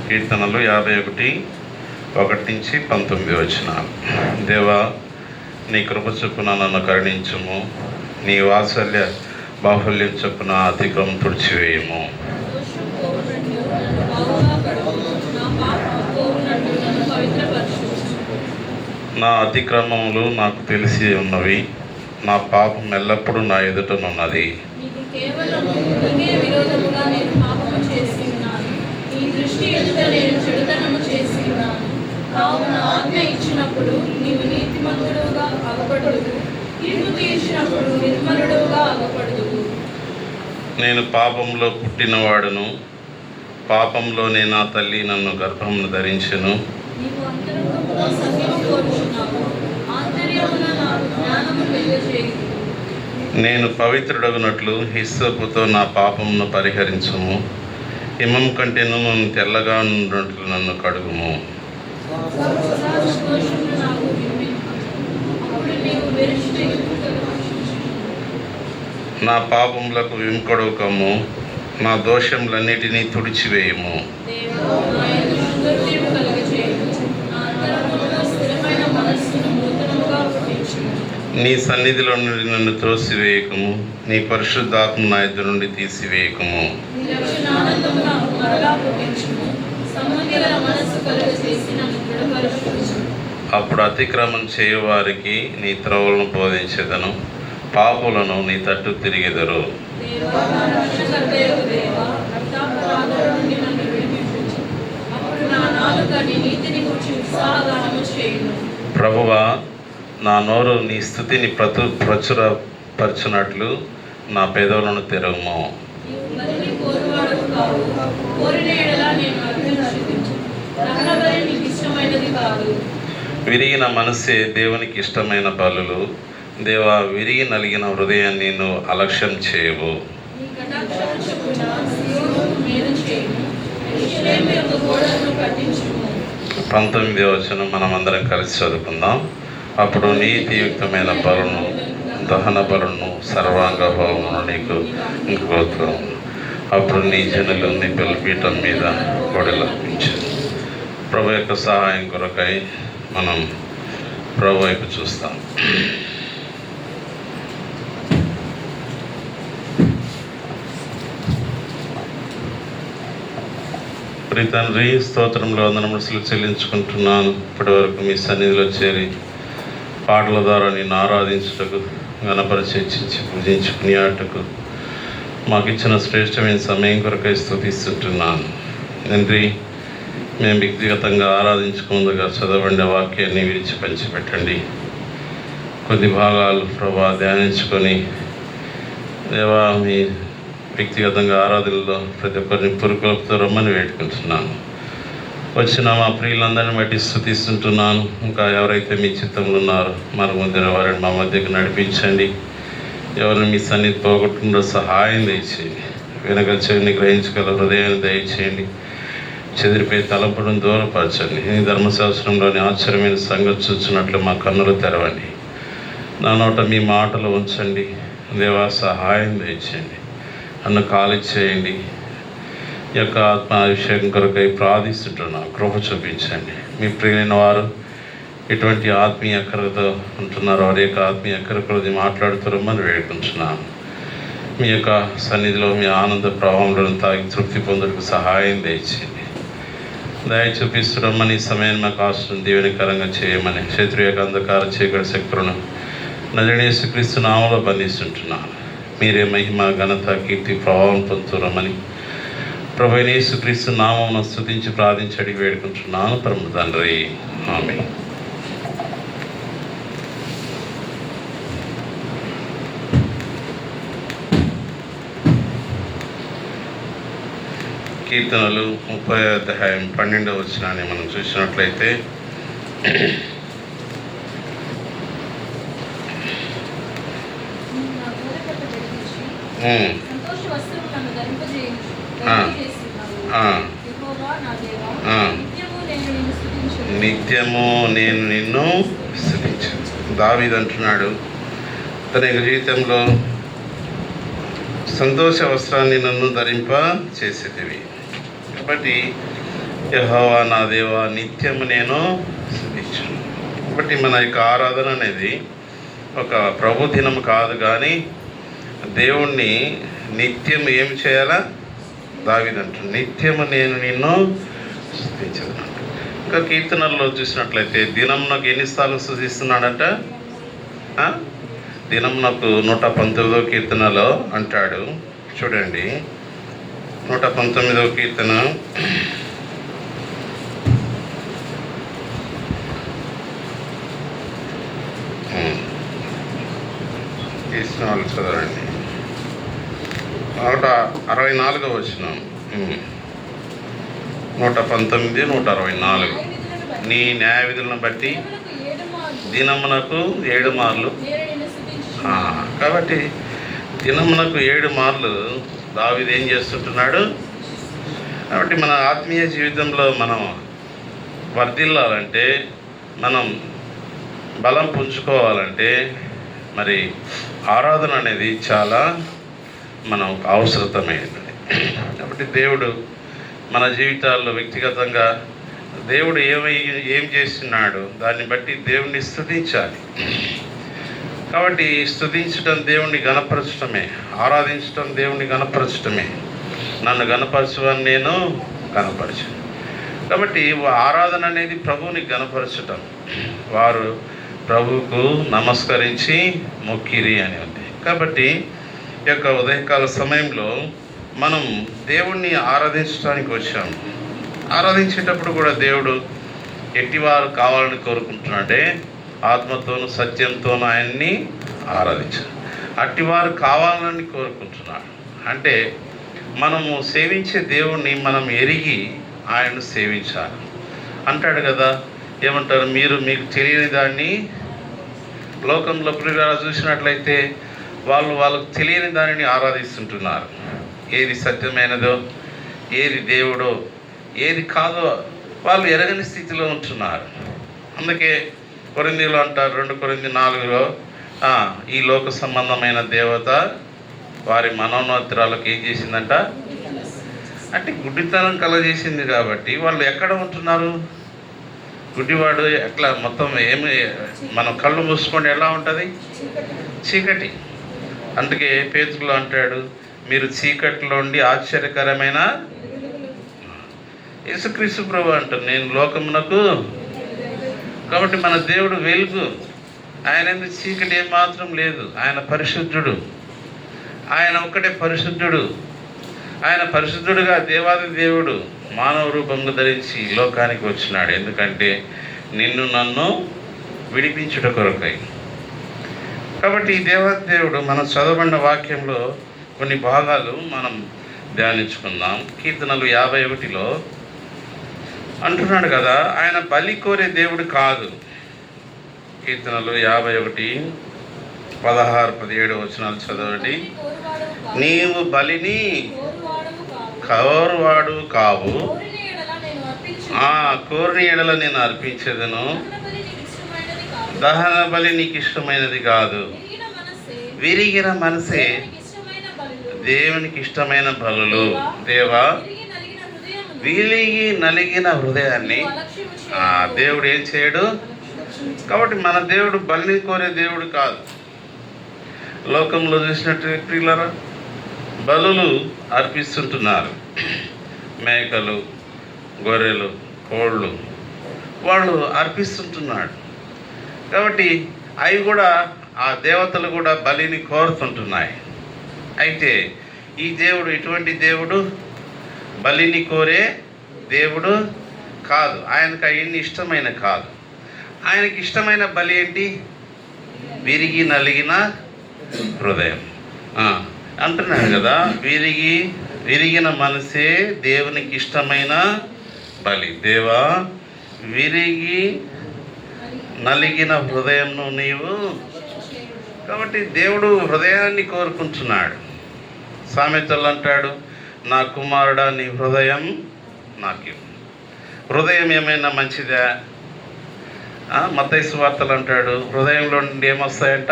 కీర్తనలు 51:1-19. దేవా, నీ కృప చొప్పున నన్ను కరుణించుము, నీ వాత్సల్య బాహుల్యం చొప్పున అతిక్రమం తుడిచివేయము. నా అతిక్రమములు నాకు తెలిసి ఉన్నవి, నా పాపం ఎల్లప్పుడూ నా ఎదుటనున్నది. నేను పాపంలో పుట్టినవాడును, పాపంలోనే నా తల్లి నన్ను గర్భమును ధరించెను. నేను పవిత్రుడగునట్లు హిస్సోపుతో నా పాపమును పరిహరించుము, హిమం కంటేను నన్ను తెల్లగా ఉన్నట్లు నన్ను కడుగుము. నా పాపములకు విముఖుడవు కమ్ము, నా దోషములన్నిటినీ తుడిచివేయము. నీ సన్నిధిలో నుండి నన్ను త్రోసివేయకము, నీ పరిశుద్ధాత్మ నా ఎదురు నుండి తీసివేయకము. అప్పుడు అతిక్రమం చేయవారికి నీ త్రోవలను బోధించెదను, పాపులను నీ తట్టు తిరిగెదరు. ప్రభువా, నా నోరు నీ స్తుతిని ప్రచురపరచునట్లు నా పెదవులను తెరవుము. విరిగిన మనసే దేవునికి ఇష్టమైన బలులు. దేవా, విరిగి నలిగిన హృదయాన్ని నేను అలక్ష్యం చేయవు. 19వ వచనం మనమందరం కలిసి చదువుకుందాం. అప్పుడు నీతియుక్తమైన బలును, దహన బలును, సర్వాంగ హోమమును నీకు ఇంకొక. అప్పుడు నీ జనులు నీ బలిపీఠం మీద కొడలర్పించారు. ప్రభు యొక్క సహాయం కొరకై మనం ప్రభు వైపు చూస్తాం. ప్రియ తండ్రి, స్తోత్రంలో వందనములు చెల్లించుకుంటున్నాను. ఇప్పటి వరకు మీ సన్నిధిలో చేరి పాటల ద్వారా నేను ఆరాధించుటకు, గణపరిచి హెచ్చించి పూజించుకుని ఆటకు మాకు ఇచ్చిన శ్రేష్టమైన సమయం కొరకై స్తుతిస్తుంటున్నాను. తండ్రి, మేము వ్యక్తిగతంగా ఆరాధించుకుందుగా చదవండి వాక్యాన్ని విరిచి పంచిపెట్టండి. కొద్ది భాగాలు ప్రభా ధ్యానించుకొని దేవా, మీ వ్యక్తిగతంగా ఆరాధనలో ప్రతి ఒక్కరిని పురుకులతో రమ్మని వేడుకుంటున్నాను. వచ్చిన మా ప్రియులందరినీ బట్టి స్తుతిస్తుంటున్నాను. ఇంకా ఎవరైతే మీ చిత్తంలో ఉన్నారో మన ముందున వారిని మా మధ్యకు నడిపించండి. ఎవరిని మీ సన్నిధి పోగొట్టుకుంటూ సహాయం దయచేయండి. వెనక చెవిని గ్రహించగల హృదయాన్ని దయచేయండి. చెదిరిపోయి తలంపులను దూరపరచండి. ఈ ధర్మశాస్త్రంలోని ఆశ్చర్యమైన సంగతి చూసినట్లు మా కన్నులు తెరవండి. నా నోట మీ మాటలు ఉంచండి. దేవా, సహాయం దయచేయండి. నన్ను ఖాళీ చేయండి. ఈ యొక్క ఆత్మ అభిషేకం కొరకై ప్రార్థిస్తుంటున్నా, కృప చూపించండి. మీ ప్రియులైన వారు ఎటువంటి ఆత్మీయ అక్కరతో ఉంటున్నారో వారి యొక్క ఆత్మీయ అక్కర కొద్ది మాట్లాడుతున్నామని వేడుకుంటున్నాను. మీ యొక్క సన్నిధిలో మీ ఆనంద ప్రభావంలో తాగి తృప్తి పొందుటకు సహాయం దయచేయండి. దయ చూపిస్తున్నామని ఈ సమయాన్ని మాకు ఆశ్రయం దీవెనకరంగా చేయమని శత్రు యొక్క అంధకార చీకటి శక్తులను నజరేయుడైన యేసుక్రీస్తు నామములో బంధిస్తుంటున్నాను. మీరే మహిమ, ఘనత, కీర్తి, ప్రభావం పొందుతున్నామని ప్రభువైన యేసుక్రీస్తు నామమును స్తుతించి ప్రార్థించి అడిగి వేడుకుంటున్నాను పరమ తండ్రి. ఆమేన్. కీర్తనలు 30వ వచనాన్ని మనం చూసినట్లయితే, నిత్యము నేను నిన్ను స్తుతించాను. దావీదు అంటున్నాడు, తన యొక్క జీవితంలో సంతోష వస్త్రాన్ని నన్ను ధరింప చేసేటివి. కాబట్టి యెహోవా నా దేవా నిత్యము నేను స్తుతించును. కాబట్టి మన యొక్క ఆరాధన అనేది ఒక ప్రభు దినం కాదు, కానీ దేవుణ్ణి నిత్యం ఏం చేయాలా? దావీదు అంటాడు, నిత్యము నేను నిన్ను స్తుతించను. ఇంకా కీర్తనల్లో చూసినట్లయితే దినమునకు ఎన్నిసార్లు స్తుతిస్తున్నాడంట? దినమునకు 119వ కీర్తనలో అంటాడు, చూడండి 119వ కీర్తన తీసిన వాళ్ళు చదవండి. 164వ వచనం, 119, 164. నీ న్యాయ విధులను బట్టి దినమునకు 7 మార్లు. కాబట్టి దినమునకు 7 మార్లు దావీదు ఏం చేస్తుంటున్నాడు? కాబట్టి మన ఆత్మీయ జీవితంలో మనం వర్ధిల్లాలంటే, మనం బలం పుంజుకోవాలంటే మరి ఆరాధన అనేది చాలా మనం అవసరమైనది. కాబట్టి దేవుడు మన జీవితాల్లో వ్యక్తిగతంగా దేవుడు ఏం చేస్తున్నాడు దాన్ని బట్టి దేవుణ్ణి స్తుతించాలి. కాబట్టి స్తుతించడం దేవుణ్ణి గణపరచటమే, ఆరాధించటం దేవుణ్ణి గణపరచటమే. నన్ను గణపరచమని నేను గణపరచను. కాబట్టి ఆరాధన అనేది ప్రభువుని గణపరచటం. వారు ప్రభువుకు నమస్కరించి మొక్కిరి అని ఉంది. కాబట్టి ఈ యొక్క ఉదయకాల సమయంలో మనం దేవుణ్ణి ఆరాధించడానికి వచ్చాము. ఆరాధించేటప్పుడు కూడా దేవుడు ఎట్టివారు కావాలని కోరుకుంటున్నాడే, ఆత్మతోనూ సత్యంతోనూ ఆయన్ని ఆరాధించాలి. అట్టివారు కావాలని కోరుకుంటున్నాడు. అంటే మనము సేవించే దేవుణ్ణి మనం ఎరిగి ఆయన్ను సేవించాలి అంటాడు కదా. ఏమంటారు? మీకు తెలియని దాన్ని లోకంలో ప్రియులారా చూసినట్లయితే వాళ్ళకు తెలియని దానిని ఆరాధిస్తుంటున్నారు. ఏది సత్యమైనదో, ఏది దేవుడో, ఏది కాదో వాళ్ళు ఎరగని స్థితిలో ఉంటున్నారు. అందుకే కొరింథీలో అంటారు, 2 కొరింథీ 4లో ఈ లోక సంబంధమైన దేవత వారి మనోనేత్రాలకు ఏం చేసిందంట? అంటే గుడ్డితనం కలగజేసింది. కాబట్టి వాళ్ళు ఎక్కడ ఉంటున్నారు? గుడ్డివాడు ఎట్లా మొత్తం మనం కళ్ళు మూసుకొని ఎలా ఉంటుంది? చీకటి. అందుకే పేతురులో అంటాడు, మీరు చీకటిలో ఉండి ఆశ్చర్యకరమైన యేసుక్రీస్తు ప్రభు అంటారు, నేను లోకమునకు. కాబట్టి మన దేవుడు వెలుగు. ఆయన ఎందుకు చీకటి ఏమాత్రం లేదు. ఆయన పరిశుద్ధుడు. ఆయన ఒక్కటే పరిశుద్ధుడు. ఆయన పరిశుద్ధుడుగా దేవాది దేవుడు మానవ రూపంగా ధరించి లోకానికి వచ్చినాడు. ఎందుకంటే నిన్ను నన్ను విడిపించుట కొరకై. కాబట్టి ఈ దేవాది దేవుడు మనం చదవబడిన వాక్యంలో కొన్ని భాగాలు మనం ధ్యానించుకుందాం. కీర్తనలు 51లో అంటున్నాడు కదా, ఆయన బలి కోరే దేవుడు కాదు. కీర్తనలు 51, 16, 17 వచనాలు చదవండి. నీవు బలిని కోరువాడు కావు, కోరిన ఎడల నేను అర్పించేదను. దహన బలి నీకు ఇష్టమైనది కాదు. విరిగిన మనసే దేవునికి ఇష్టమైన బలులు. దేవా, విరిగి నలిగిన హృదయాన్ని దేవుడు ఏం చేయడు. కాబట్టి మన దేవుడు బలిని కోరే దేవుడు కాదు. లోకంలో చూసినట్టు ప్రియులారా బలులు అర్పిస్తుంటున్నారు. మేకలు, గొర్రెలు, కోళ్ళు వాళ్ళు అర్పిస్తుంటున్నాడు. కాబట్టి అవి కూడా ఆ దేవతలు కూడా బలిని కోరుతుంటున్నాయి. అయితే ఈ దేవుడు ఇటువంటి దేవుడు బలిని కోరే దేవుడు కాదు. ఆయనకు అవన్నీ ఇష్టమైన కాదు. ఆయనకి ఇష్టమైన బలి ఏంటి? విరిగి నలిగిన హృదయం అంటున్నాడు కదా. విరిగిన మనసే దేవునికి ఇష్టమైన బలి. దేవా, విరిగి నలిగిన హృదయంను నీవు. కాబట్టి దేవుడు హృదయాన్ని కోరుకుంటున్నాడు. సామెతలు అంటాడు, నా కుమారుడా నీ హృదయం నాకు. హృదయం ఏమైనా మంచిదా? మత్తయి సువార్తలు అంటాడు, హృదయంలో నుండి ఏమొస్తాయంట?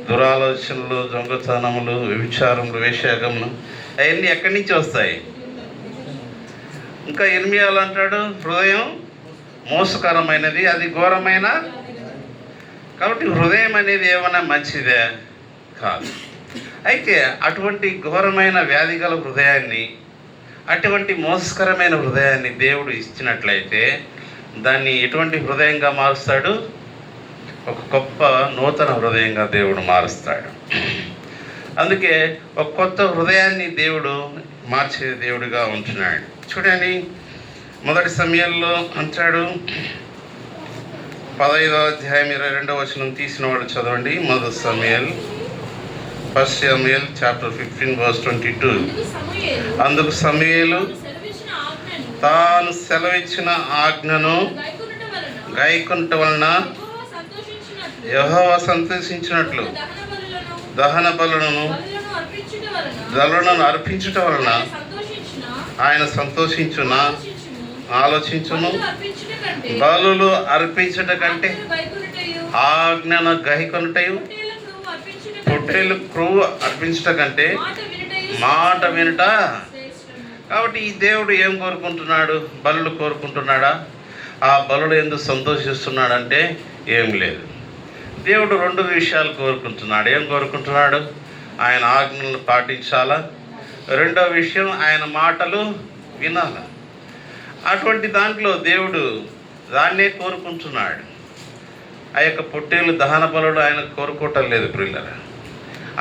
దురాలోచనలు, దొంగతనములు, వ్యభిచారములు, వేశ్యాగములు. అవన్నీ ఎక్కడి నుంచి వస్తాయి? ఇంకా ఇర్మియాలో అంటాడు హృదయం మోసకరమైనది, అది ఘోరమైన. కాబట్టి హృదయం అనేది ఏమైనా మంచిదే కాదు. అయితే అటువంటి ఘోరమైన వ్యాధి గల హృదయాన్ని, అటువంటి మోసకరమైన హృదయాన్ని దేవుడు ఇచ్చినట్లయితే దాన్ని ఎటువంటి హృదయంగా మారుస్తాడు? ఒక గొప్ప నూతన హృదయంగా దేవుడు మారుస్తాడు. అందుకే ఒక కొత్త హృదయాన్ని దేవుడు మార్చే దేవుడిగా ఉంటున్నాడు. చూడండి, మొదటి సమయంలో అంటాడు, 15వ అధ్యాయం 22వ వచనం తీసిన వాళ్ళు చదవండి. మొదటి సమయల్, 1 Samuel chapter 15 verse 22. అందుకు సమూయేలు తాను సెలవిచ్చిన ఆజ్ఞను గైకొనుట వలన యెహోవా సంతోషించినట్లు దహన బలులను అర్పించుట వలన ఆయన సంతోషించున ఆలోచించును. బలులు అర్పించుట కంటే ఆజ్ఞను గైకొనుటయు, పొట్టేలు క్రొవ్వు అర్పించుట కంటే మాట వినుట. కాబట్టి ఈ దేవుడు ఏం కోరుకుంటున్నాడు? బలులు కోరుకుంటున్నాడా? ఆ బలులు ఎందుకు సంతోషిస్తున్నాడంటే ఏం లేదు. దేవుడు 2 విషయాలు కోరుకుంటున్నాడు. ఏం కోరుకుంటున్నాడు? ఆయన ఆజ్ఞలను పాటించాలా, రెండో విషయం ఆయన మాటలు వినాలా. అటువంటి దాంట్లో దేవుడు దాన్నే కోరుకుంటున్నాడు. ఆ యొక్క పొట్టేలు దహన బలులు ఆయన కోరుకోవటం లేదు ప్రియులారా.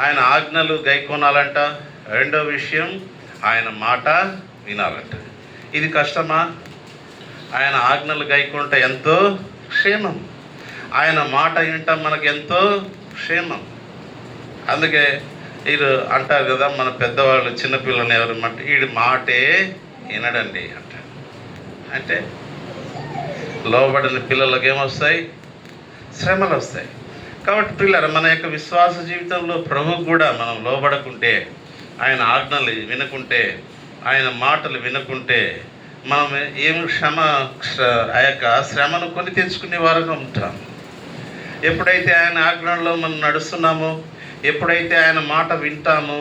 ఆయన ఆజ్ఞలు గైకొనాలంట. రెండో విషయం ఆయన మాట వినాలంట. ఇది కష్టమా? ఆయన ఆజ్ఞలు గైకొనట ఎంతో క్షేమం, ఆయన మాట వినటం మనకు ఎంతో క్షేమం. అందుకే వీరు అంటారు కదా, మన పెద్దవాళ్ళు చిన్నపిల్లల్ని ఎవరమంటే వీడి మాటే వినడండి అంటారు. అంటే లోబడిన పిల్లలకి ఏమొస్తాయి? శ్రమలు వస్తాయి. కాబట్టి పిల్లలు మన యొక్క విశ్వాస జీవితంలో ప్రభువుకు కూడా మనం లోబడకుంటే, ఆయన ఆజ్ఞలు వినుకుంటే, ఆయన మాటలు వినుకుంటే మనం ఆ యొక్క శ్రమను కొని తెచ్చుకునే వారుగా ఉంటాం. ఎప్పుడైతే ఆయన ఆజ్ఞల్లో మనం నడుస్తున్నామో, ఎప్పుడైతే ఆయన మాట వింటామో,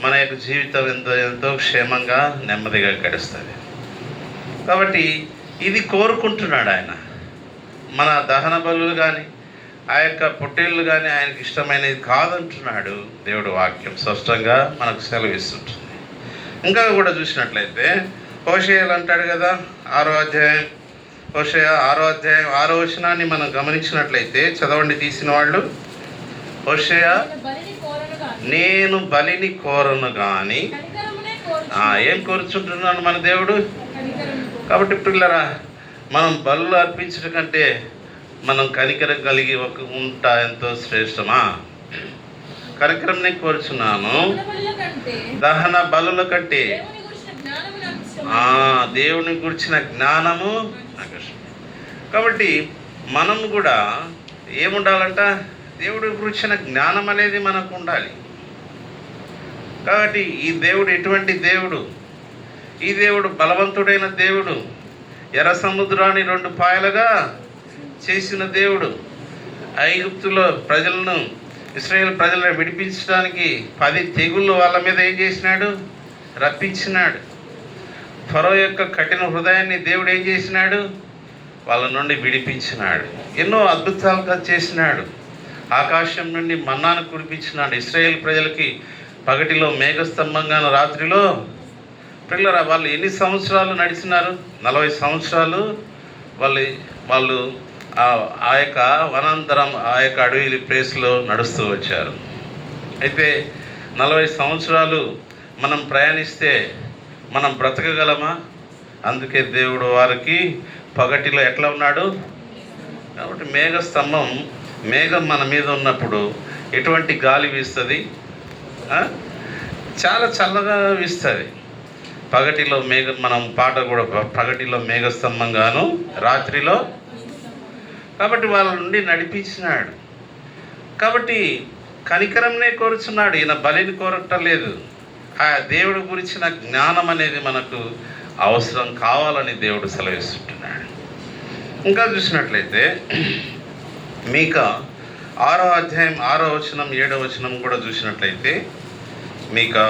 మన యొక్క జీవితం ఎంతో క్షేమంగా నెమ్మదిగా గడుస్తుంది. కాబట్టి ఇది కోరుకుంటున్నాడు ఆయన. మన దహన బలులు కానీ, ఆ యొక్క పొట్టేళ్ళు కానీ ఆయనకి ఇష్టమైనది కాదంటున్నాడు దేవుడు వాక్యం స్పష్టంగా మనకు సెలవిస్తుంటుంది. ఇంకా కూడా చూసినట్లయితే హోషేయలు అంటాడు కదా, 6వ అధ్యాయం, హోషేయ 6వ అధ్యాయం 6వ వచనాన్ని మనం గమనించినట్లయితే చదవండి తీసిన వాళ్ళు. హోషేయ, నేను బలిని కోరను కానీ ఏం కోరుచుంటున్నాడు మన దేవుడు? కాబట్టి పిల్లరా, మనం బలులు అర్పించడం కంటే మనం కనికరం కలిగి ఉంటా ఎంతో శ్రేష్టమా? కనికరంనే కోరుచున్నాను, దహన బలుల కంటే దేవుని గురించిన జ్ఞానము నాకు ఇష్టం. కాబట్టి మనం కూడా ఏముండాలంట? దేవుడి గురించిన జ్ఞానం అనేది మనకు ఉండాలి. కాబట్టి ఈ దేవుడు ఎటువంటి దేవుడు? ఈ దేవుడు బలవంతుడైన దేవుడు. ఎర్ర సముద్రాన్ని 2 పాయలుగా చేసిన దేవుడు. ఐగుప్తులో ప్రజలను, ఇశ్రాయేల్ ప్రజలను విడిపించడానికి 10 తెగుళ్ళు వాళ్ళ మీద ఏం చేసినాడు? రప్పించినాడు. ఫరో యొక్క కఠిన హృదయాన్ని దేవుడు ఏం చేసినాడు? వాళ్ళ నుండి విడిపించినాడు. ఎన్నో అద్భుతాలుగా చేసినాడు. ఆకాశం నుండి మన్నాను కురిపించినాడు. ఇశ్రాయేల్ ప్రజలకి పగటిలో మేఘస్తంభంగాను, రాత్రిలో. పిల్లరా, వాళ్ళు ఎన్ని సంవత్సరాలు నడిచినారు? 40 సంవత్సరాలు వాళ్ళు ఆ యొక్క వనాంతరం, ఆ యొక్క అడవి ప్లేస్లో నడుస్తూ వచ్చారు. అయితే 40 సంవత్సరాలు మనం ప్రయాణిస్తే మనం బ్రతకగలమా? అందుకే దేవుడు వారికి పగటిలో ఎట్లా ఉన్నాడు? కాబట్టి మేఘం మన మీద ఉన్నప్పుడు ఎటువంటి గాలి వీస్తుంది? చాలా చల్లగా వీస్తుంది. పగటిలో మనం పాట కూడా, పగటిలో మేఘస్తంభంగాను, రాత్రిలో. కాబట్టి వాళ్ళ నుండి నడిపించినాడు. కాబట్టి కనికరంనే కోరుచున్నాడు, ఈయన బలిని కోరటలేదు. ఆ దేవుడి గురించిన జ్ఞానం అనేది మనకు అవసరం కావాలని దేవుడు సెలవిస్తుంటున్నాడు. ఇంకా చూసినట్లయితే మీకా 6వ అధ్యాయం 6వ వచనం 7వ వచనం కూడా చూసినట్లయితే, మీకా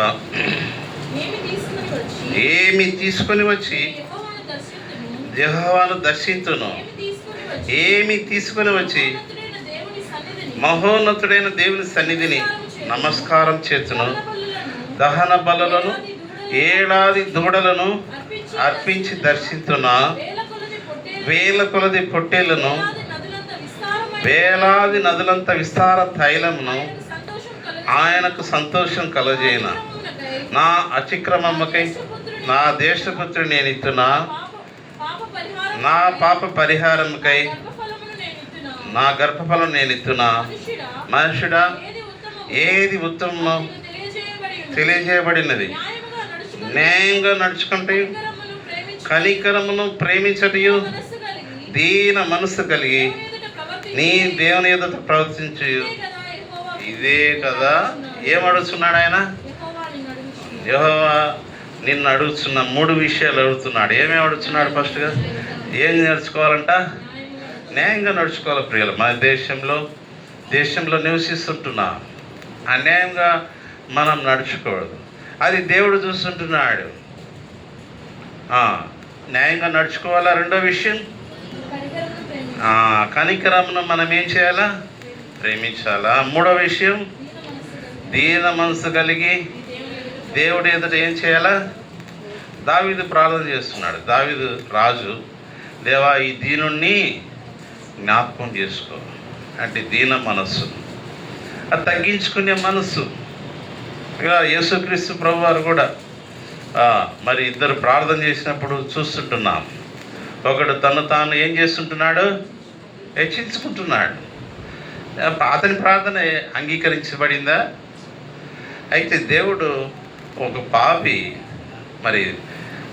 ఏమి తీసుకొని వచ్చి యెహోవాను దర్శింతును. ఏమి తీసుకొని వచ్చి మహోన్నతుడైన దేవుని సన్నిధిని నమస్కారం చేతును. దహన బలులను 7 దూడలను అర్పించి దర్శింతున్నా. వేల కొలది పొట్టేళ్లను, వేలాది నదులంత విస్తార తైలమును ఆయనకు సంతోషం కలజేయన. నా అతిక్రమమ్మకై నా దేశపుత్రుడు నేను ఇస్తున్నా. నా పాప పరిహారముకై నా గర్భఫలం నేను ఇస్తున్నా. మనుషుడా, ఏది ఉత్తమమో తెలియజేయబడినది. న్యాయంగా నడుచుకుంటే, కనికరమును ప్రేమించటయు, దీన మనస్సు కలిగి నీ దేవుని ఎదుట ప్రవర్తించు. ఇదే కదా ఏమడుగుతున్నాడు ఆయన? యెహోవా నిన్ను అడుగుతున్న 3 విషయాలు అడుగుతున్నాడు. ఏమేమి అడుగుతున్నాడు? ఫస్ట్గా ఏం నడుచుకోవాలంట? న్యాయంగా నడుచుకోవాలి ప్రియులు. మన దేశంలో నివసిస్తుంటున్నా అన్యాయంగా మనం నడుచుకోవద్దు. అది దేవుడు చూస్తుంటున్నాడు. న్యాయంగా నడుచుకోవాలా. రెండో విషయం, కనికరమును మనం ఏం చేయాలా? ప్రేమించాలా. మూడో విషయం, దీన మనసు కలిగి దేవుడి ఎదుట ఏం చేయాలా? దావీదు ప్రార్థన చేస్తున్నాడు. దావీదు రాజు, దేవా ఈ దీనుణ్ణి జ్ఞాపకం చేసుకో అంటే దీన మనస్సు, అది తగ్గించుకునే మనస్సు. ఇక యేసుక్రీస్తు ప్రభు వారు కూడా మరి ఇద్దరు ప్రార్థన చేసినప్పుడు చూస్తుంటున్నాం. ఒకడు తను తాను ఏం చేస్తుంటున్నాడు? హెచ్చించుకుంటున్నాడు. అతని ప్రార్థన అంగీకరించబడిందా? అయితే దేవుడు ఒక పాపి మరి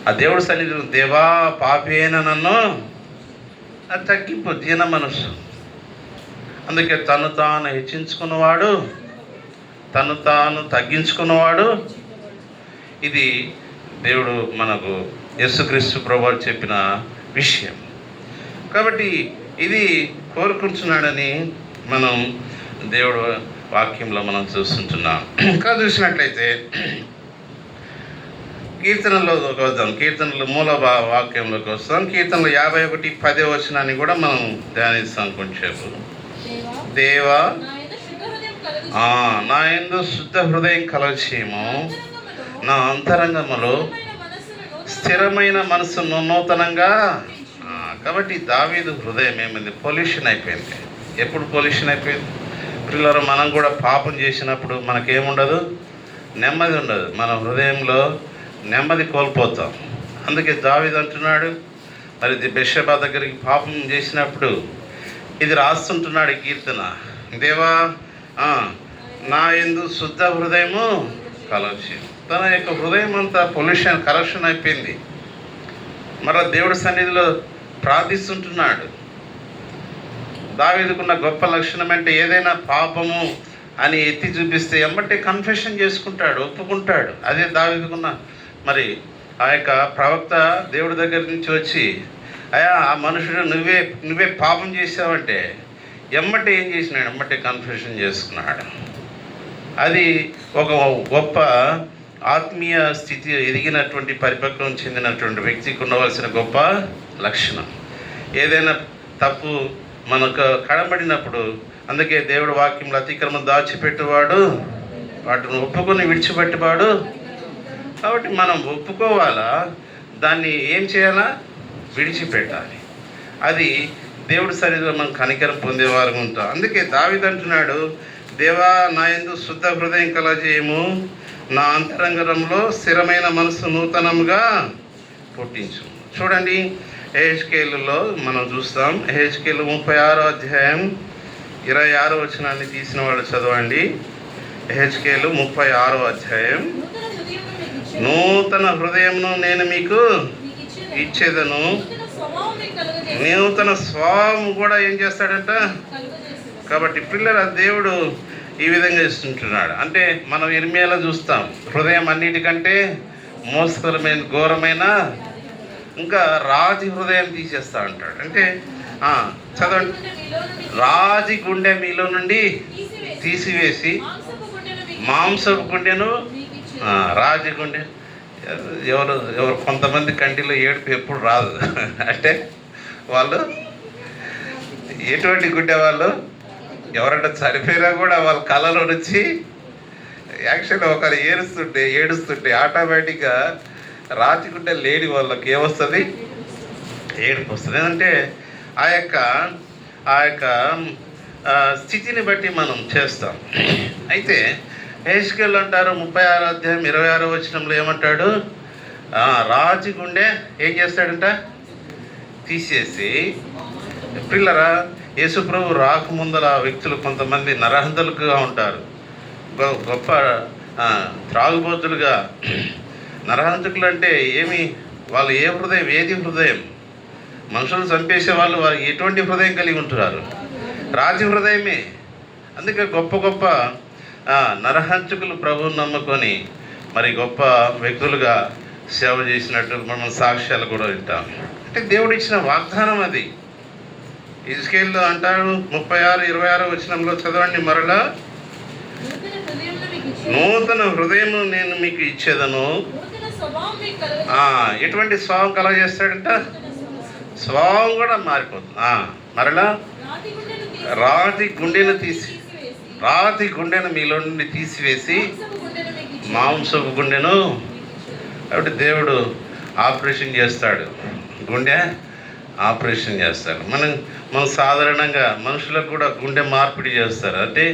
ఆ దేవుడు సన్నిధిలో, దేవా పాపి అయినా నన్ను, అది తగ్గింపు దీన మనసు. అందుకే తను తాను హెచ్చించుకున్నవాడు, తను తాను తగ్గించుకున్నవాడు. ఇది దేవుడు మనకు యేసుక్రీస్తు ప్రభువు చెప్పిన విషయం. కాబట్టి ఇది కోరుకుంటున్నాడని మనం దేవుడు వాక్యంలో మనం చూస్తుంటున్నాం. ఇంకా చూసినట్లయితే కీర్తనలోకి వద్దాం. కీర్తనలు మూల వాక్యంలోకి వస్తాం. కీర్తనలు 51:10 కూడా మనం ధ్యానిస్తాం కొంచెంసేపు. దేవా నా యందు శుద్ధ హృదయం కలగచేయము, నా అంతరంగములో స్థిరమైన మనసును నూతనంగా. కాబట్టి దావీదు హృదయం ఏమైంది? పొల్యూషన్ అయిపోయింది. ఎప్పుడు పొల్యూషన్ అయిపోయింది? పిల్లలు మనం కూడా పాపం చేసినప్పుడు మనకేముండదు? నెమ్మది ఉండదు. మన హృదయంలో నెమ్మది కోల్పోతాం. అందుకే దావీదు అంటున్నాడు, మరి బెత్షెబా దగ్గరికి పాపం చేసినప్పుడు ఇది రాస్తుంటున్నాడు ఈ కీర్తన. దేవా నా యందు శుద్ధ హృదయము కలగచేయు. తన యొక్క హృదయం అంతా పొల్యూషన్, కరప్షన్ అయిపోయింది. మరలా దేవుడి సన్నిధిలో ప్రార్థిస్తుంటున్నాడు. దావీదుకున్న గొప్ప లక్షణం అంటే ఏదైనా పాపము అని ఎత్తి చూపిస్తే ఎమ్మటే కన్ఫెషన్ చేసుకుంటాడు, ఒప్పుకుంటాడు. అదే దావీదుకున్న మరి ఆ యొక్క ప్రవక్త దేవుడి దగ్గర నుంచి వచ్చి, అయ్యా ఆ మనుషుడు నువ్వే పాపం చేసావంటే ఎమ్మటే ఏం చేసినాడు? ఎమ్మటే కన్ఫెషన్ చేసుకున్నాడు. అది ఒక గొప్ప ఆత్మీయ స్థితి ఎదిగినటువంటి, పరిపక్వం చెందినటువంటి వ్యక్తికి ఉండవలసిన గొప్ప లక్షణం. ఏదైనా తప్పు మనకు కనబడినప్పుడు, అందుకే దేవుడు వాక్యంలో అతిక్రమం దాచిపెట్టేవాడు వాటిని ఒప్పుకొని విడిచిపెట్టేవాడు. కాబట్టి మనం ఒప్పుకోవాలా, దాన్ని ఏం చేయాలా? విడిచిపెట్టాలి. అది దేవుడి సన్నిధిలో మనం కనికరం పొందేవారు ఉంటాం. అందుకే దావీదు అంటున్నాడు, దేవా నా యందు శుద్ధ హృదయం కలగచేయము, నా అంతరంగంలో స్థిరమైన మనసు నూతనంగా పుట్టించు. చూడండి, యెహెజ్కేలులో మనం చూస్తాం. యెహెజ్కేలు 36:26 తీసిన వాళ్ళు చదవండి. యెహెజ్కేలు 36. నూతన హృదయంను నేను మీకు ఇచ్చేదను, నూతన స్వభావం కూడా ఏం చేస్తాడంట. కాబట్టి పిల్లల దేవుడు ఈ విధంగా ఇస్తుంటున్నాడు. అంటే మనం ఇర్మియాలో చూస్తాం, హృదయం అన్నిటికంటే మోస్తరమైన ఘోరమైన, ఇంకా రాజు హృదయం తీసేస్తా అంటాడు. అంటే చదవండి, రాజు గుండె మీలో నుండి తీసివేసి మాంసపు గుండెను రాజు గుండె. ఎవరు ఎవరు కొంతమంది కంటిలో ఏడుపు ఎప్పుడు రాదు. అంటే వాళ్ళు ఎటువంటి గుడ్డే వాళ్ళు, ఎవరంటే చనిపోయినా కూడా వాళ్ళ కళలో నుంచి యాక్చువల్గా ఒకరు ఏడుస్తుంటే ఆటోమేటిక్గా రాతి గుడ్డ లేని వాళ్ళకి ఏమొస్తుంది, ఏడుపు వస్తుంది. అంటే ఆ యొక్క స్థితిని బట్టి మనం చేస్తాం. అయితే హెస్కేల్ అంటారు 36వ అధ్యాయం 26వ వచనంలో ఏమంటాడు, రాజు గుండె ఏం చేస్తాడంట, తీసేసి. పిల్లరా, యేసుప్రభు రాకముందల వ్యక్తులు కొంతమంది నరహంతలుగా ఉంటారు, గొప్ప త్రాగుబోతులుగా. నరహంతకులు అంటే ఏమి, వాళ్ళు ఏ హృదయం, ఏది హృదయం, మనుషులు చంపేసే వాళ్ళు వారు ఎటువంటి హృదయం కలిగి ఉంటున్నారు, రాజు హృదయమే. అందుకే గొప్ప గొప్ప నరహంతకులు ప్రభువుని నమ్ముకొని మరి గొప్ప వ్యక్తులుగా సేవ చేసినట్టు మనం సాక్ష్యాలు కూడా వింటాం. అంటే దేవుడు ఇచ్చిన వాగ్దానం అది. హెస్కేలు అంటాడు 36:26 వచనంలో చదవండి మరలా, నూతన హృదయం నేను మీకు ఇచ్చేదను. ఎటువంటి స్వభావం కలగజేస్తాడంట, స్వభావం కూడా మారిపోతుంది. మరలా రాతి గుండెను మీలో నుండి తీసివేసి మాంసపు గుండెను. కాబట్టి దేవుడు ఆపరేషన్ చేస్తాడు, గుండె ఆపరేషన్ చేస్తాడు. మనం సాధారణంగా మనుషులకు కూడా గుండె మార్పిడి చేస్తారు. అంటే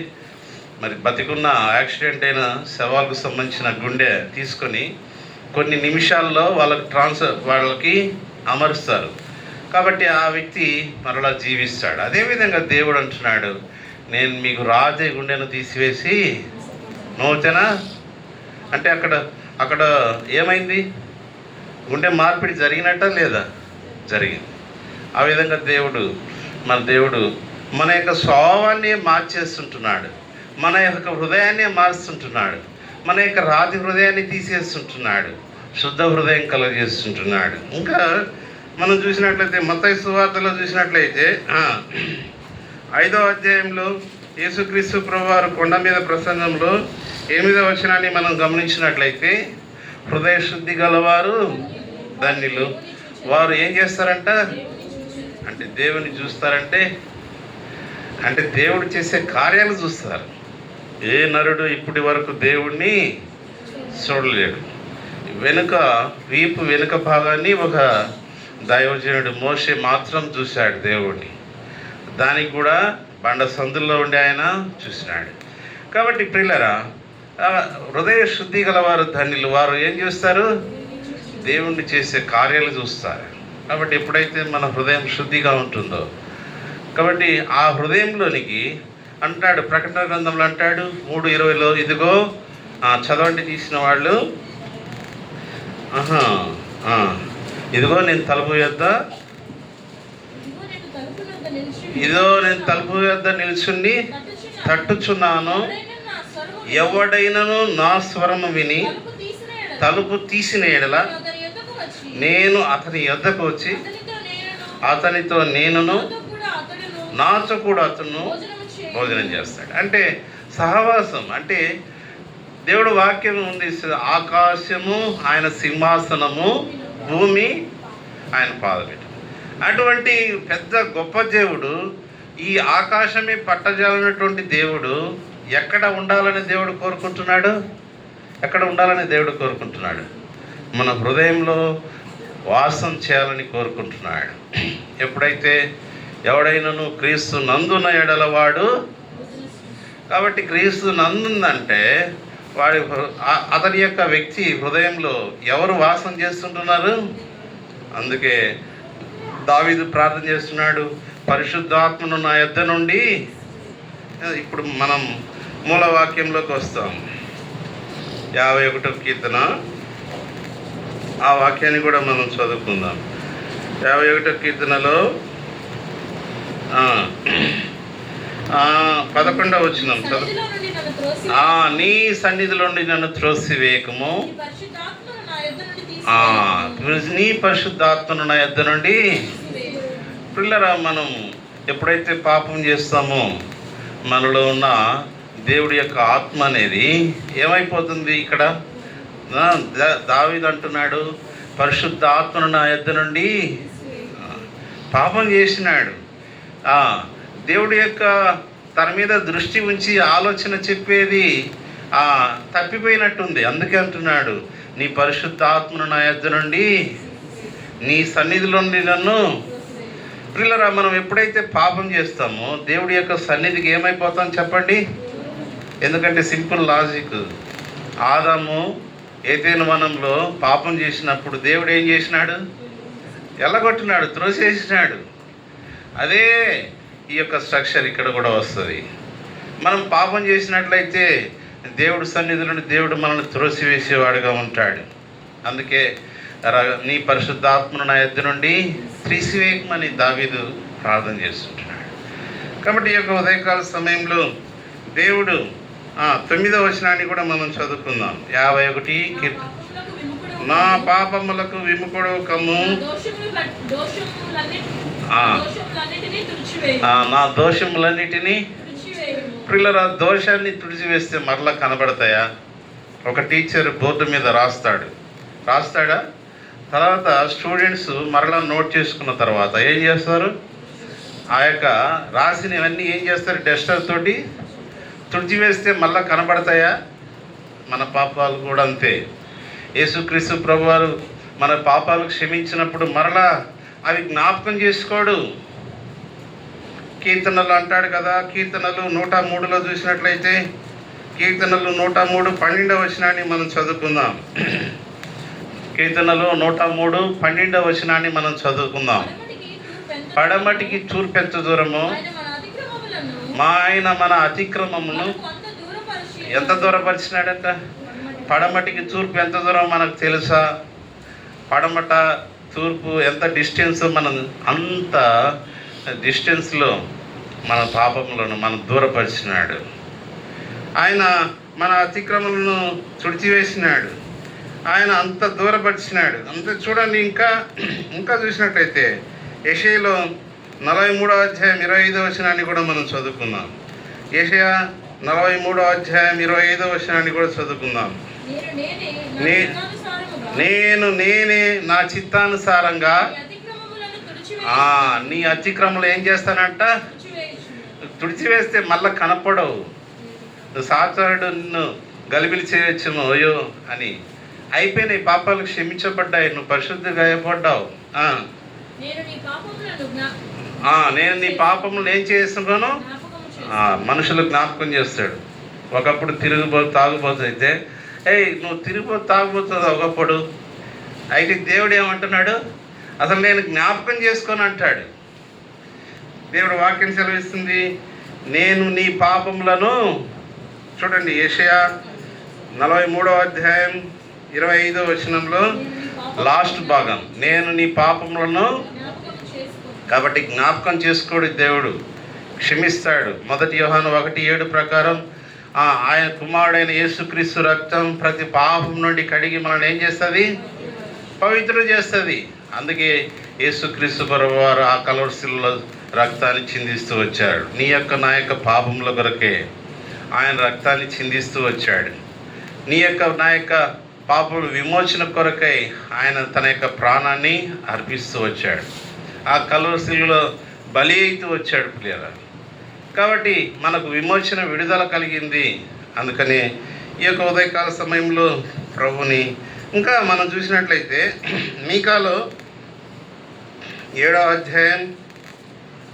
మరి బతికున్న యాక్సిడెంట్ అయిన శవాలకు సంబంధించిన గుండె తీసుకొని కొన్ని నిమిషాల్లో వాళ్ళకి అమరుస్తారు. కాబట్టి ఆ వ్యక్తి మరలా జీవిస్తాడు. అదేవిధంగా దేవుడు అంటున్నాడు, నేను మీకు రాతి గుండెను తీసివేసి నూతన. అంటే అక్కడ ఏమైంది, గుండె మార్పిడి జరిగినట్ట లేదా, జరిగింది. ఆ విధంగా దేవుడు మన యొక్క స్వభావాన్ని మార్చేస్తుంటున్నాడు, మన యొక్క హృదయాన్ని మారుస్తుంటున్నాడు, మన యొక్క రాతి హృదయాన్ని తీసేస్తుంటున్నాడు, శుద్ధ హృదయం కలుగజేస్తుంటున్నాడు. ఇంకా మనం చూసినట్లయితే మత్తయి సువార్తలో చూసినట్లయితే 5వ అధ్యాయంలో యేసుక్రీస్తు ప్రభువారు కొండ మీద ప్రసంగంలో 8వ వచనాన్ని మనం గమనించినట్లయితే, హృదయ శుద్ధి గలవారు ధన్యులు, వారు ఏం చేస్తారంట, అంటే దేవుని చూస్తారంటే అంటే దేవుడు చేసే కార్యాలు చూస్తారు. ఏ నరుడు ఇప్పటి వరకు దేవుణ్ణి చూడలేడు. వీపు వెనుక భాగాన్ని ఒక దైవజనుడు మోషే మాత్రం చూశాడు దేవుడిని. దానికి కూడా బండ సందుల్లో ఉండి ఆయన చూసినాడు. కాబట్టి ప్రియులారా, హృదయ శుద్ధి గలవారు ధన్యులు, వారు ఏం చేస్తారు, దేవుణ్ణి చేసే కార్యాలు చూస్తారు. కాబట్టి ఎప్పుడైతే మన హృదయం శుద్ధిగా ఉంటుందో, కాబట్టి ఆ హృదయంలోనికి అంటాడు, ప్రకటన గ్రంథంలో అంటాడు 3:20లో, ఇదిగో చదవండి తీసిన వాళ్ళు, ఇదిగో నేను తలుపు యొద్ద నిల్చుని తట్టుచున్నాను, ఎవడైనను నా స్వరము విని తలుపు తీసిన ఎడల నేను అతని యొద్దకు వచ్చి అతనితో నేనును నాతో కూడా అతను భోజనం చేస్తాడు. అంటే సహవాసం, అంటే దేవుడు వాక్యం ఉంది, ఆకాశము ఆయన సింహాసనము, భూమి ఆయన పాదపీఠం. అటువంటి పెద్ద గొప్ప దేవుడు, ఈ ఆకాశమే పట్టజాలన్నటువంటి దేవుడు ఎక్కడ ఉండాలని దేవుడు కోరుకుంటున్నాడు, మన హృదయంలో వాసం చేయాలని కోరుకుంటున్నాడు. ఎప్పుడైతే ఎవడైనాను క్రీస్తు నందున ఎడలవాడు, కాబట్టి క్రీస్తు నందుందంటే అతని యొక్క వ్యక్తి హృదయంలో ఎవరు వాసం చేస్తుంటున్నారు. అందుకే దావీదు ప్రార్థన చేస్తున్నాడు, పరిశుద్ధాత్మను నా యొద్ద నుండి. ఇప్పుడు మనం మూలవాక్యంలోకి వస్తాం. 51వ కీర్తన, ఆ వాక్యాన్ని కూడా మనం చదువుకుందాం. 51వ కీర్తనలో 11వ వచనం చదువు. నీ సన్నిధిలో నుండి నన్ను త్రోసివేయకము, నీ పరిశుద్ధాత్మను నా యొద్ద నుండి. పిల్లరా, మనం ఎప్పుడైతే పాపం చేస్తామో మనలో ఉన్న దేవుడి యొక్క ఆత్మ అనేది ఏమైపోతుంది, ఇక్కడ దావీదు అంటున్నాడు, పరిశుద్ధాత్మను నా యొద్ద నుండి పాపం చేసినాడు. దేవుడి యొక్క తన మీద దృష్టి ఉంచి ఆలోచన చెప్పేది తప్పిపోయినట్టుంది. అందుకే అంటున్నాడు, నీ పరిశుద్ధాత్మను నా యొద్ద నుండి నీ సన్నిధిలో నుండి నన్ను. పిల్లరా, మనం ఎప్పుడైతే పాపం చేస్తామో దేవుడి యొక్క సన్నిధికి ఏమైపోతాం చెప్పండి? ఎందుకంటే సింపుల్ లాజిక్. ఆదాము ఏదైనా వనంలో పాపం చేసినప్పుడు దేవుడు ఏం చేసినాడు? ఎల్లగొట్టినాడు, త్రోసేసినాడు. అదే ఈ యొక్క స్ట్రక్చర్ ఇక్కడ కూడా వస్తుంది. మనం పాపం చేసినట్లయితే దేవుడి సన్నిధి నుండి దేవుడు మనల్ని త్రోసివేసేవాడుగా ఉంటాడు. అందుకే నీ పరిశుద్ధాత్మను నా యొద్ద నుండి త్రిసివేయమని దావీదు ప్రార్థన చేస్తుంటున్నాడు. కాబట్టి ఈ యొక్క ఉదయకాల సమయంలో దేవుడు 9వ వచనాన్ని కూడా మనం చదువుకుందాం. 51 నా పాపములకు విముఖుడు కమ్ము, నా దోషములన్నిటినీ. పిల్లల దోషాన్ని తుడిచివేస్తే మరలా కనబడతాయా? ఒక టీచర్ బోర్డు మీద రాస్తాడా? తర్వాత స్టూడెంట్స్ మరలా నోట్ చేసుకున్న తర్వాత ఏం చేస్తారు? ఆ యొక్క రాసినవన్నీ ఏం చేస్తారు? డస్టర్ తోటి తుడిచివేస్తే మళ్ళీ కనబడతాయా? మన పాపాలు కూడా అంతే. యేసుక్రీస్తు ప్రభువారు మన పాపాలు క్షమించినప్పుడు మరలా అవి జ్ఞాపకం చేసుకోడు. కీర్తనలు అంటాడు కదా, కీర్తనలు 103లో చూసినట్లయితే కీర్తనలు 103 12వ వచనాన్ని మనం చదువుకుందాం. కీర్తనలు 103 12వ వచనాన్ని మనం చదువుకుందాం. పడమటికి తూర్పు ఎంత దూరము, ఆయన మన అతిక్రమమును ఎంత దూరపరిచినాడంట. పడమటికి తూర్పు ఎంత దూరం మనకు తెలుసా? పడమట తూర్పు ఎంత డిస్టెన్స్? మనం అంత డిస్టెన్స్లో మన పాపములను మనం దూరపరిచినాడు. ఆయన మన అతిక్రమలను తుడిచివేసినాడు. ఆయన అంత దూరపరిచినాడు. అంత చూడండి. ఇంకా చూసినట్లయితే యెషయాలో 43వ అధ్యాయం 25వ వచనాన్ని కూడా మనం చదువుకుందాం. యెషయా 43వ అధ్యాయం 25వ వచనాన్ని కూడా చదువుకుందాం. నేనే నా చిత్తానుసారంగా నీ అతిక్రమలు ఏం చేస్తానంట? తుడిచివేస్తే మళ్ళీ కనపడవు. సాతానుడు నిన్ను గలిబిలి చేయొచ్చేమో అయ్యో అని. అయిపోయినాయి, పాపాలు క్షమించబడ్డాయి, నువ్వు పరిశుద్ధిగా అయిపోడ్డావు. నేను నీ పాపములు ఏం చేస్తున్నాను? మనుషులు జ్ఞాపకం చేస్తాడు. ఒకప్పుడు తాగుబోతు అయితే నువ్వు తిరిగిపోతు తాగుబోతుంది ఒకప్పుడు. అయితే దేవుడు ఏమంటున్నాడు? అసలు నేను జ్ఞాపకం చేసుకొని అంటాడు. దేవుడు వాక్యం సెలవిస్తుంది, నేను నీ పాపములను. చూడండి, యెషయా 43వ అధ్యాయం 25వ వచనంలో లాస్ట్ భాగం, నేను నీ పాపములను. కాబట్టి జ్ఞాపకం చేసుకోడు దేవుడు, క్షమిస్తాడు. 1 యోహాను 1:7 ప్రకారం ఆయన కుమారుడైన యేసుక్రీస్తు రక్తం ప్రతి పాపం నుండి కడిగి మనల్ని ఏం చేస్తుంది? పవిత్రం చేస్తుంది. అందుకే యేసుక్రీస్తు ప్రభువారు ఆ కలవరిశిలలో రక్తాన్ని చిందిస్తూ వచ్చాడు. నీ యొక్క నా యొక్క పాపముల కొరకే ఆయన రక్తాన్ని చిందిస్తూ వచ్చాడు. నీ యొక్క నా యొక్క పాపముల విమోచన కొరకై ఆయన తన యొక్క ప్రాణాన్ని అర్పిస్తూ వచ్చాడు. ఆ కలవరిశిలలో బలి అయితూ వచ్చాడు ప్రియరా. కాబట్టి మనకు విమోచన, విడుదల కలిగింది. అందుకని ఈ యొక్క ఉదయకాల సమయంలో ప్రభుని ఇంకా మనం చూసినట్లయితే మీకాలో 7వ అధ్యాయం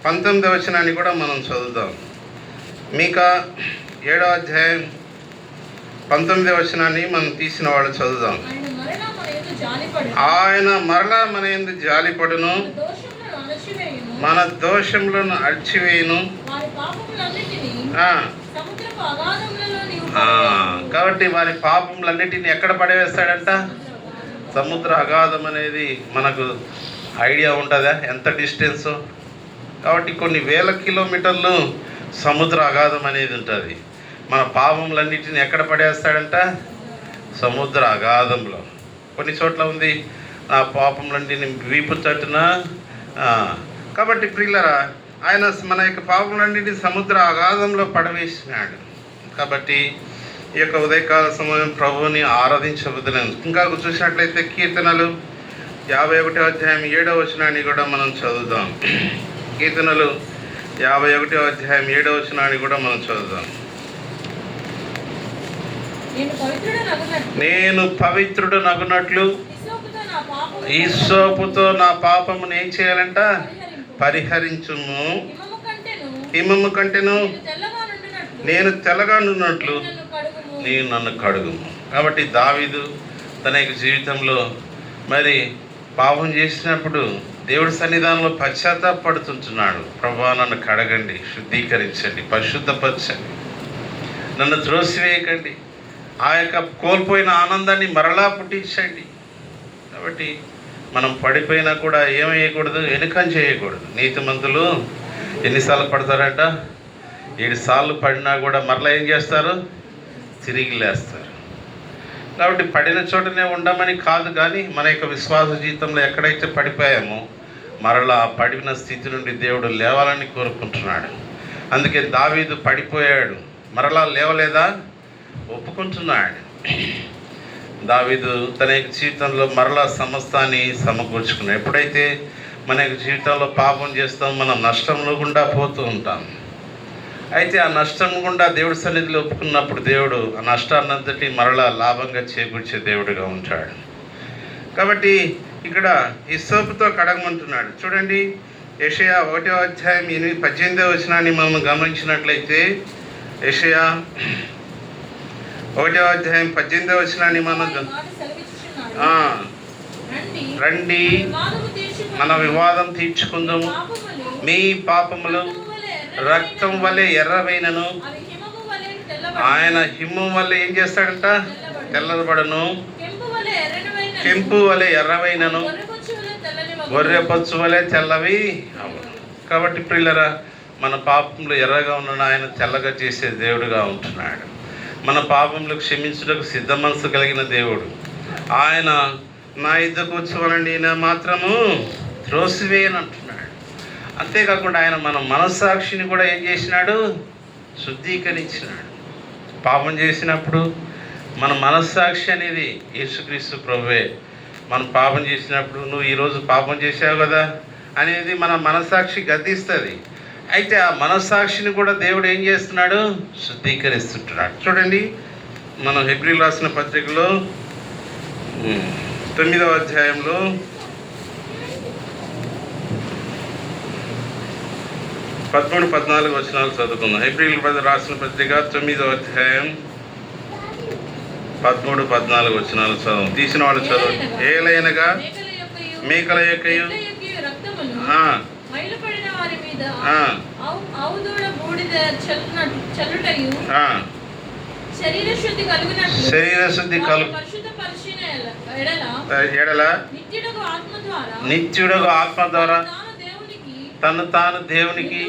19వ వచనాన్ని కూడా మనం చదువుదాం. మీకా 7వ అధ్యాయం 19వ వచనాన్ని మనం తీసిన వాళ్ళు చదువుదాం. ఆయన మరలా మన యందు జాలిపడును, మన దోషములను అడిచివేయును. కాబట్టి వారి పాపములన్నిటిని ఎక్కడ పడవేస్తాడంట? సముద్ర అగాధం అనేది మనకు ఐడియా ఉంటుందా ఎంత డిస్టెన్సో? కాబట్టి కొన్ని వేల కిలోమీటర్లు సముద్ర అగాధం అనేది ఉంటుంది. మన పాపములన్నిటిని ఎక్కడ పడేస్తాడంట? సముద్ర అగాధంలో. కొన్ని చోట్ల ఉంది నా పాపములన్నిటిని వీపు తట్టున. కాబట్టి ప్రియులరా, ఆయన మన యొక్క పాపములన్నిటిని సముద్ర అగాధంలో పడవేసినాడు. కాబట్టి ఈ యొక్క ఉదయకాల సమయం ప్రభువుని ఆరాధించబోతున్నాను. ఇంకా చూసినట్లయితే కీర్తనలు 51వ అధ్యాయం 7వ వచనాన్ని కూడా మనం చదువుదాం. కీర్తనలు 51వ అధ్యాయం 7వ వచనాన్ని కూడా మనం చదువుదాం. నేను పవిత్రుడు నగునట్లు ఈసోపుతో నా పాపమును ఏం చేయాలంట? పరిహరించుము. హిమము కంటేను నేను తెల్లగా ఉన్నట్లు నేను నన్ను కడుగుము. కాబట్టి దావీదు తన యొక్క జీవితంలో మరి పాపం చేసినప్పుడు దేవుడి సన్నిధానంలో పశ్చాత్తాపడుతుంటున్నాడు. ప్రభువా, నన్ను కడగండి, శుద్ధీకరించండి, పరిశుద్ధపరచండి, నన్ను త్రోసివేయకండి, ఆ యొక్క కోల్పోయిన ఆనందాన్ని మరలా పుట్టించండి. కాబట్టి మనం పడిపోయినా కూడా ఏమయ్యకూడదు, వెనుకం చేయకూడదు. నీతిమంతులు ఎన్నిసార్లు పడతారంట? 7 సార్లు పడినా కూడా మరలా ఏం చేస్తారు? తిరిగి లేస్తారు. కాబట్టి పడిన చోటనే ఉండమని కాదు, కానీ మన యొక్క విశ్వాస జీవితంలో ఎక్కడైతే పడిపోయామో మరలా పడిన స్థితి నుండి దేవుడు లేవాలని కోరుకుంటున్నాడు. అందుకే దావీదు పడిపోయాడు, మరలా లేవలేదా? ఒప్పుకుంటున్నాడు. దావీదు తన యొక్క జీవితంలో మరలా సమస్తాన్ని సమకూర్చుకున్నాడు. ఎప్పుడైతే మన యొక్క జీవితంలో పాపం చేస్తాం, మనం నష్టంలో గుండా పోతూ ఉంటాం. అయితే ఆ నష్టం గుండా దేవుడి సన్నిధిలో ఒప్పుకున్నప్పుడు దేవుడు ఆ నష్టాన్నంతటి మరలా లాభంగా చేకూర్చే దేవుడిగా ఉంటాడు. కాబట్టి ఇక్కడ హిస్సోపుతో కడగమంటున్నాడు. చూడండి, యెషయా 1వ అధ్యాయం 18వ వచనాన్ని మనం గమనించినట్లయితే, యెషయా 1వ అధ్యాయం 18వ వచనాన్ని మనం రండి మన వివాదం తీర్చుకుందాము, మీ పాపములు రక్తం వలె ఎర్రవైనను, ఆయన హిమం వల్ల ఏం చేస్తాడంట? తెల్లబడను. కెంపు వలె ఎర్రవైనను, గొర్రెపచ్చు వలె తెల్లవి అవును. కాబట్టి ప్రియులరా, మన పాపంలో ఎర్రగా ఉన్న ఆయన తెల్లగా చేసే దేవుడుగా ఉంటున్నాడు. మన పాపంలో క్షమించుటకు సిద్ధ మనసు కలిగిన దేవుడు ఆయన. నా యుద్ధకు వచ్చువనండి, నా మాత్రము త్రోసివేయనంటున్నాడు. అంతేకాకుండా ఆయన మన మనస్సాక్షిని కూడా ఏం చేసినాడు? శుద్ధీకరించినాడు. పాపం చేసినప్పుడు మన మనస్సాక్షి అనేది యేసుక్రీస్తు ప్రభువే. మనం పాపం చేసినప్పుడు నువ్వు ఈరోజు పాపం చేసావు కదా అనేది మన మనస్సాక్షి గద్దిస్తుంది. అయితే ఆ మనస్సాక్షిని కూడా దేవుడు ఏం చేస్తున్నాడు? శుద్ధీకరిస్తుంటున్నాడు. చూడండి, మనం హెబ్రీయులకు రాసిన పత్రికలో 9వ అధ్యాయంలో 13-14 వచనాలు చదువుకుందాం. హెబ్రీయులకు రాసిన పత్రిక 9వ అధ్యాయం 13-14 వచనాలు చదువు. తీసిన వాళ్ళు చదువు. ఏలైనగా మేకల యొక్కయు శరీర శుద్ధి ఎడల నిత్యుడగు ఆత్మ ద్వారా తను తాను దేవునికి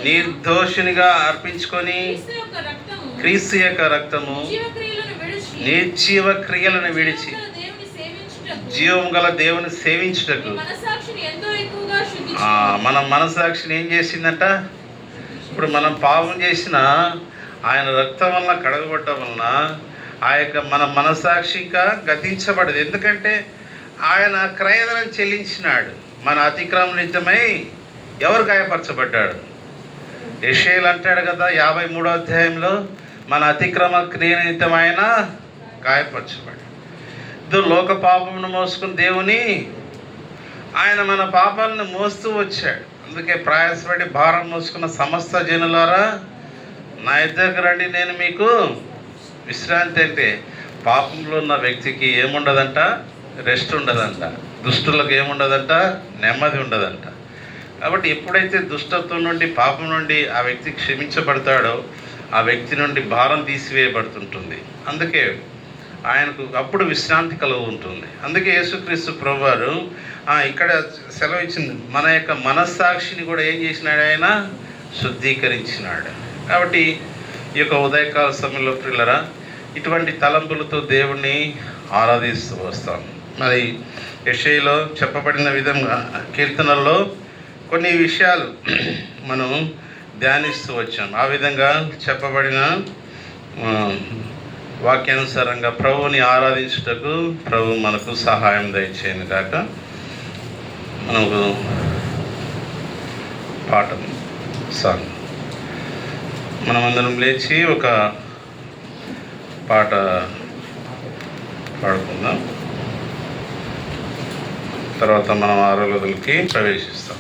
నిర్దోషినిగా అర్పించుకొని క్రీస్తు యొక్క రక్తము నిర్జీవ క్రియలను విడిచి జీవం గల దేవుని సేవించుటకు మన మనస్సాక్షిని ఏం చేసిందంట? ఇప్పుడు మనం పాపం చేసిన ఆయన రక్తం వలన కడగబడటం వలన ఆ యొక్క మన మనస్సాక్షి ఇంకా గతించబడదు. ఎందుకంటే ఆయన క్రయధనం చెల్లించినాడు. మన అతిక్రమం నిమిత్తమై ఎవరు గాయపరచబడ్డాడు? యెషయాలు అంటాడు కదా 53వ అధ్యాయంలో, మన అతిక్రమ క్రియ నిమిత్తం ఆయన గాయపరచబడ్డాడు. లోక పాపమును మోసుకుని దేవుని ఆయన మన పాపాలను మోస్తూ వచ్చాడు. అందుకే ప్రయాసపడి భారం మోసుకున్న సమస్త జనులారా నా ఇద్దరికి రండి, నేను మీకు విశ్రాంతి. అంటే పాపంలో ఉన్న వ్యక్తికి ఏముండదంట? రెస్ట్ ఉండదంట. దుష్టులకు ఏముండదంట? నెమ్మది ఉండదంట. కాబట్టి ఎప్పుడైతే దుష్టత్వం నుండి, పాపం నుండి ఆ వ్యక్తి క్షమించబడతాడో ఆ వ్యక్తి నుండి భారం తీసివేయబడుతుంటుంది. అందుకే ఆయనకు అప్పుడు విశ్రాంతి కలుగు ఉంటుంది. అందుకే యేసుక్రీస్తు ప్రభువారు ఇక్కడ సెలవు ఇచ్చింది, మన యొక్క మనస్సాక్షిని కూడా ఏం చేసినాడు? ఆయన శుద్ధీకరించినాడు. కాబట్టి ఈ యొక్క ఉదయకాల సమయంలో ప్రియులరా, ఇటువంటి తలంపులతో దేవుణ్ణి ఆరాధిస్తూ వస్తాం. మరి యెషయాలో చెప్పబడిన విధంగా కీర్తనల్లో కొన్ని విషయాలు మనం ధ్యానిస్తూ వచ్చాం. ఆ విధంగా చెప్పబడిన వాక్యానుసారంగా ప్రభువుని ఆరాధించుటకు ప్రభు మనకు సహాయం దయచేయను కాక. మనకు పాఠం సాంగ్ మనమందరం లేచి ఒక పాట పాడుకుందాం. తర్వాత మనం ఆరాధనకి ప్రవేశిస్తాం.